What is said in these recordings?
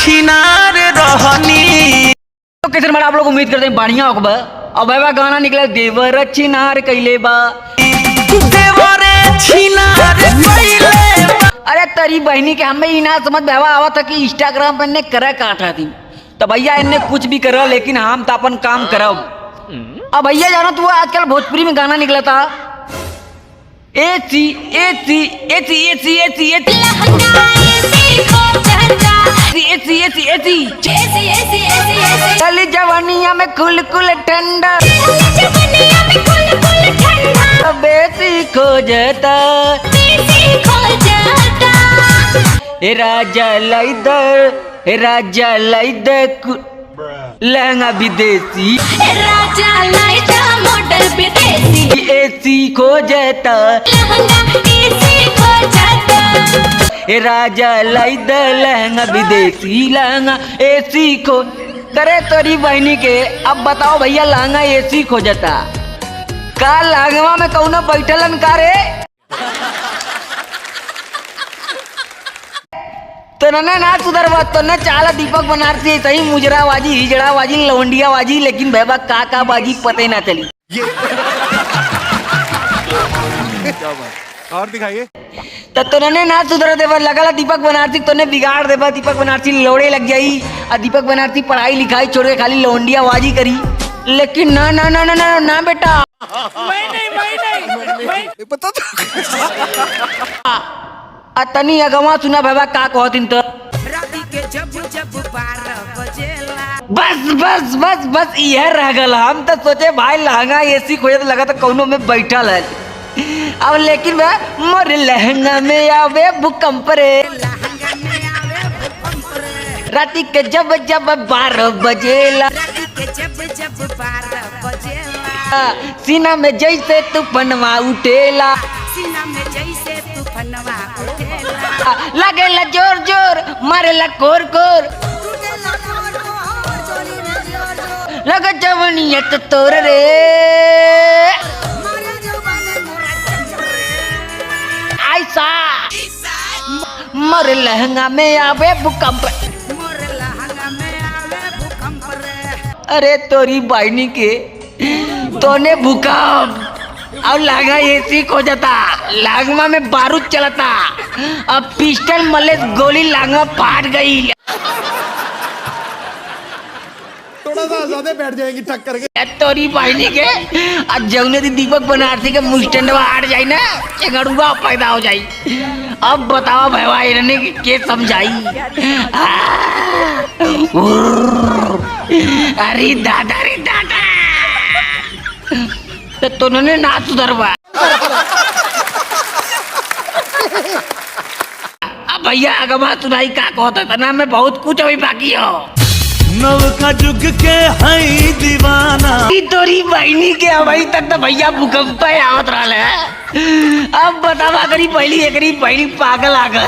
छिनार रहनी। तो कैसे आप लोग उम्मीद करते हैं बढ़िया होगा। अब भाई गाना निकला देवर छिनार कैले बा, देवर छिनार कैले बा। अरे तेरी बहनी के हमें ही ना समझ भावा आवा था कि इंस्टाग्राम पर ने करे काटा थी तो भैया इन्हें कुछ भी करा लेकिन हम तो अपन काम करब। अब भैया जाना तू आजकल भोजपुरी में गाना निकला था AC AC AC AC AC AC चली जवानिया में कुल कुल ठंडा बेसी खो जाता राजा लाइदर लहंगा विदेशी राजा लाइदा मॉडल विदेशी एसी खो जाता लहंगा एसी खो जाता राजा लाइदर लहंगा विदेशी लहंगा एसी खो करे तोरी बहनी के। अब बताओ भैया लहंगा एसी खो जाता का लहंगवा में कौन बैठलन का रे तो ना ना सुधर बात तो ना चाला दीपक बनारसी सही मुजराबाजी हिजड़ाबाजी लवंडियाबाजी लेकिन भैया का बाजी पता ही ना चली। और दिखाइए तो ना सुधर देवा लगा दीपक बनारसी तो ने बिगाड़ देवा। दीपक बनारसी लौड़े लग जाई और दीपक बनारसी पढ़ाई लिखाई छोड़ के खाली लवंडियाबाजी करी। लेकिन ना ना ना ना ना, ना बेटा मैं पता तनी अगवा सुना भैया का कहतिन तो बस बस बस बस यह रह गल। हम तो सोचे भाई लहंगा एसी खोजे तो लगा तो कौनो में बैठल है। अब लेकिन मोर लहंगा में आवे भूकंप रे राती के जब जब 12 बजेला सीना में जैसे तूफानवा उठेला लगेला जोर जोर मारेला कोर कोर लगा जवनिया तो तोर रे ऐसा मोर लहंगा में आवे भूकंप। अरे तोरी बहनी के तोने भूकंप और लहंगा एसी खो जाता लहंगा में बारूद चलता अब पिस्टल मले गोली लहंगा फाट गई। थोड़ा सा ज्यादा बैठ जाएंगी टक करके तोरी बहनी के आज जौने दी दीपक बनारसी के मुस्टंडवा हट जाई ना चिंगड़ुआ पैदा हो जाई। अब बताओ भैया इन्होंने के समझाई। अरे दादा रे दादा तो तुमने ना सुधरवा। अब भैया अगवा सुनाई का कहता ना मैं बहुत कुछ अभी बाकी हो। नवका जुग के हई दीवाना तोरी बहनी के अभी तक तो भैया भूकंप आवत रहा है। अब बतावा करी पहली पागल आगल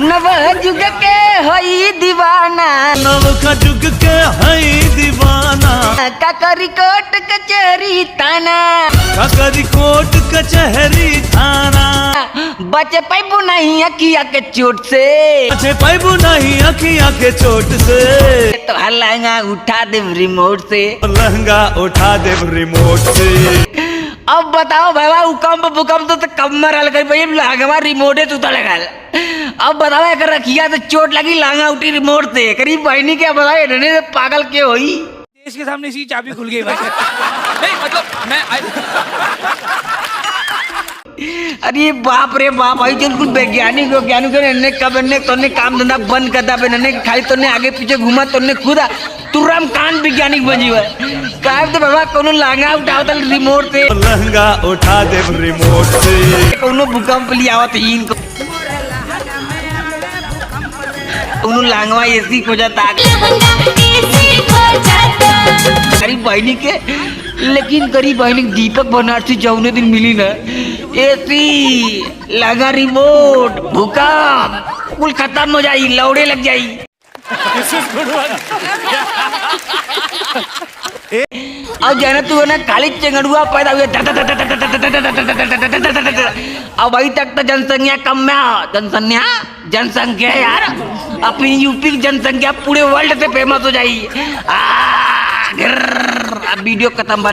नव जुग के हई दीवाना नवका जुग के हई दीवाना काकरी कोट कचहरी थाना काकरी कोट कचहरी थाना बचे पैबू नहीं अखिया के चोट से बचे पैबू नहीं अखिया के चोट से तो लहंगा उठा दे रिमोट से लहंगा उठा दे रिमोट से। अब बताओ भैया भूकंप तो कमर हल कर भाई लहंगा रिमोटे तो लगा। अब बताओ एक रखिया तो चोट लगी लहंगा उठी रिमोट से करीब बहनी के बताओ इन्होंने पागल के होई। देश के सामने सी चाबी खुल गई भाई। नहीं मतलब मैं अरे बाप रे बाप भाई बिल्कुल वैज्ञानिक ने कब तोने काम धंधा बंद कर दा खाली तोने आगे पीछे घुमा तोने खुदा तुरंत कान वैज्ञानिक बन जीवा काहे तो बाबा कोनो लहंगा उठाओ तल रिमोट से लहंगा उठा दे रिमोट से कोनो भूकंप लियावत ही इनको कोनो लहंगा एसी हो जाता गरीब बहनी के। लेकिन गरीब बहनी दीपक बनारसी जौने दिन मिली ना एसी लगा रिमोट भूकंप कुल खत्म हो जाई लौड़े लग जाई। अब जाने तू है ना खाली चंगड़ुआ पैदा हुए अब अभी तक तो जनसंख्या कम में जनसंख्या यार अपनी यूपी की जनसंख्या पूरे वर्ल्ड से फेमस हो जाएगी। अब वीडियो खत्म।